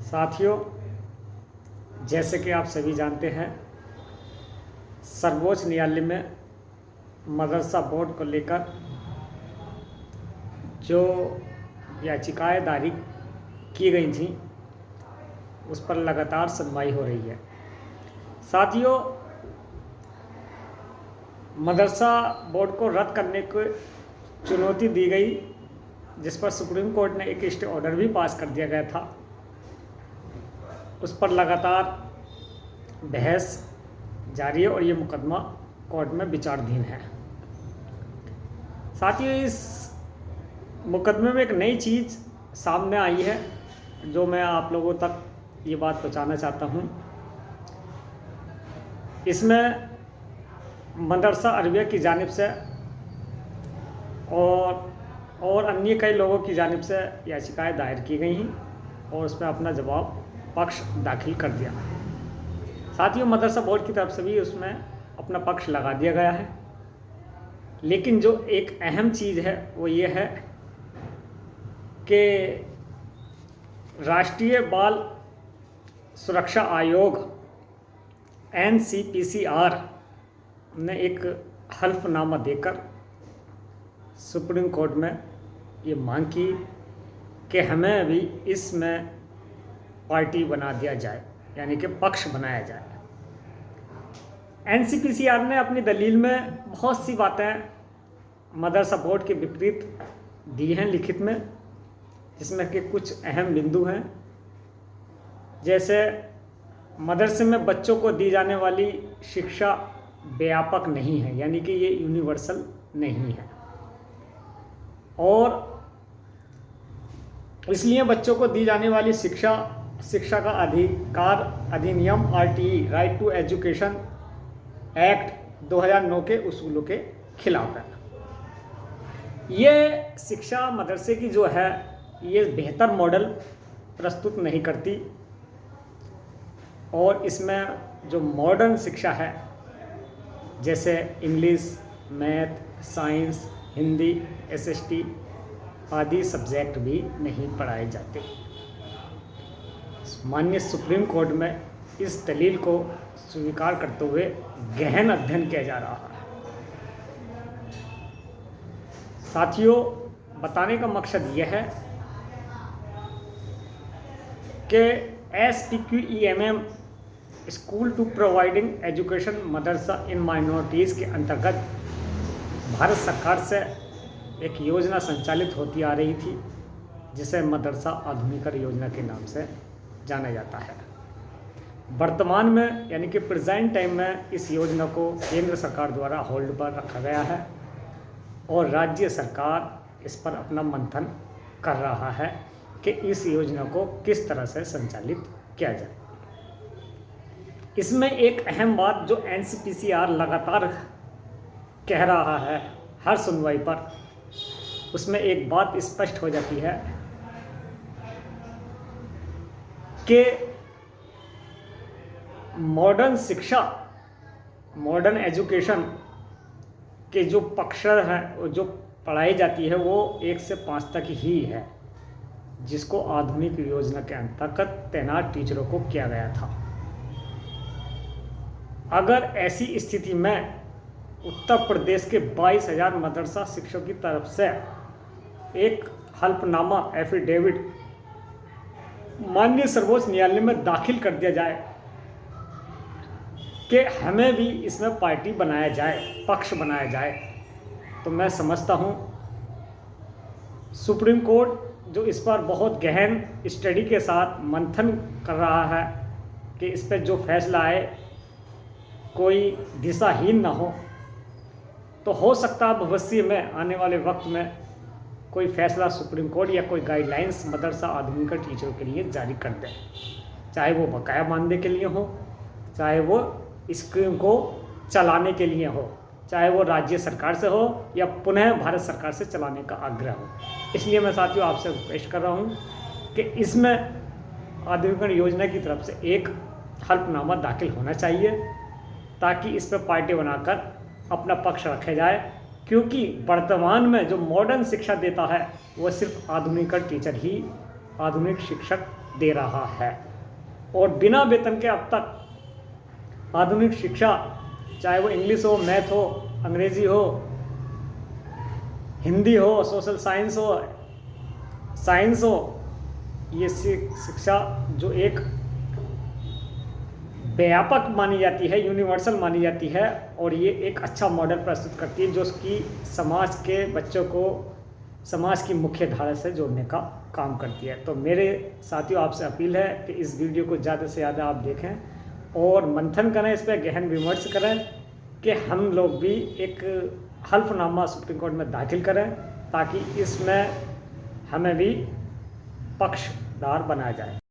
साथियों, जैसे कि आप सभी जानते हैं, सर्वोच्च न्यायालय में मदरसा बोर्ड को लेकर जो याचिकाएं दायर की गई थी उस पर लगातार सुनवाई हो रही है। साथियों, मदरसा बोर्ड को रद्द करने को चुनौती दी गई, जिस पर सुप्रीम कोर्ट ने एक स्टे ऑर्डर भी पास कर दिया गया था। उस पर लगातार बहस जारी है और ये मुकदमा कोर्ट में विचाराधीन है। साथियों, इस मुकदमे में एक नई चीज़ सामने आई है जो मैं आप लोगों तक ये बात पहुंचाना चाहता हूं। इसमें मदरसा अरबिया की जानिब से और अन्य कई लोगों की जानिब से याचिकाएं दायर की गई हैं और उसमें अपना जवाब पक्ष दाखिल कर दिया। साथियों, मदरसा बोर्ड की तरफ से भी उसमें अपना पक्ष लगा दिया गया है, लेकिन जो एक अहम चीज़ है वो ये है कि राष्ट्रीय बाल सुरक्षा आयोग NCPCR ने एक हल्फनामा देकर सुप्रीम कोर्ट में ये मांग की कि हमें भी इसमें पार्टी बना दिया जाए, यानी कि पक्ष बनाया जाए। NCPCR ने अपनी दलील में बहुत सी बातें मदरसा बोर्ड के विपरीत दी हैं लिखित में, जिसमें कि कुछ अहम बिंदु हैं। जैसे मदरसे में बच्चों को दी जाने वाली शिक्षा व्यापक नहीं है, यानी कि ये यूनिवर्सल नहीं है, और इसलिए बच्चों को दी जाने वाली शिक्षा का अधिकार अधिनियम RTE right to education act 2009 के उसूलों के खिलाफ है। ये शिक्षा मदरसे की जो है ये बेहतर मॉडल प्रस्तुत नहीं करती, और इसमें जो मॉडर्न शिक्षा है जैसे English, math, science, Hindi, SST आदि सब्जेक्ट भी नहीं पढ़ाए जाते। माननीय सुप्रीम कोर्ट में इस दलील को स्वीकार करते हुए गहन अध्ययन किया जा रहा है। साथियों, बताने का मकसद यह है कि SPQEMM school to providing education मदरसा इन माइनॉरिटीज़ के अंतर्गत भारत सरकार से एक योजना संचालित होती आ रही थी, जिसे मदरसा आधुनिकीकरण योजना के नाम से जाना जाता है। वर्तमान में यानी कि प्रेजेंट टाइम में इस योजना को केंद्र सरकार द्वारा होल्ड पर रखा गया है और राज्य सरकार इस पर अपना मंथन कर रहा है कि इस योजना को किस तरह से संचालित किया जाए। इसमें एक अहम बात जो NCPCR लगातार कह रहा है हर सुनवाई पर, उसमें एक बात स्पष्ट हो जाती है कि मॉडर्न शिक्षा, मॉडर्न एजुकेशन के जो पक्षर हैं, जो पढ़ाई जाती है वो 1 से 5 तक ही है, जिसको आधुनिक योजना के अंतर्गत तैनात टीचरों को किया गया था। अगर ऐसी स्थिति में उत्तर प्रदेश के 22,000 मदरसा शिक्षकों की तरफ से एक हल्फनामा एफिडेविट माननीय सर्वोच्च न्यायालय में दाखिल कर दिया जाए कि हमें भी इसमें पार्टी बनाया जाए, पक्ष बनाया जाए, तो मैं समझता हूँ सुप्रीम कोर्ट जो इस पर बहुत गहन स्टडी के साथ मंथन कर रहा है कि इस पर जो फैसला आए कोई दिशाहीन ना हो, तो हो सकता है भविष्य में आने वाले वक्त में कोई फैसला सुप्रीम कोर्ट या कोई गाइडलाइंस मदरसा आधुनिकीकरण टीचरों के लिए जारी कर दे, चाहे वो बकाया मानने के लिए हो, चाहे वो स्कीम को चलाने के लिए हो, चाहे वो राज्य सरकार से हो या पुनः भारत सरकार से चलाने का आग्रह हो। इसलिए मैं साथियों आपसे रिक्वेस्ट कर रहा हूँ कि इसमें आधुनिकीकरण योजना की तरफ से एक हल्फनामा दाखिल होना चाहिए, ताकि इस पर पार्टी बनाकर अपना पक्ष रखा जाए, क्योंकि वर्तमान में जो मॉडर्न शिक्षा देता है वो सिर्फ आधुनिकीकरण टीचर ही, आधुनिक शिक्षक दे रहा है। और बिना वेतन के अब तक आधुनिक शिक्षा, चाहे वो इंग्लिश हो, मैथ हो, अंग्रेजी हो, हिंदी हो, सोशल साइंस हो, ये शिक्षा जो एक व्यापक मानी जाती है, यूनिवर्सल मानी जाती है, और ये एक अच्छा मॉडल प्रस्तुत करती है जो कि समाज के बच्चों को समाज की मुख्य धारा से जोड़ने का काम करती है। तो मेरे साथियों, आपसे अपील है कि इस वीडियो को ज़्यादा से ज़्यादा आप देखें और मंथन करें, इस पर गहन विमर्श करें कि हम लोग भी एक हल्फनामा सुप्रीम कोर्ट में दाखिल करें ताकि इसमें हमें भी पक्षधार बनाया जाए।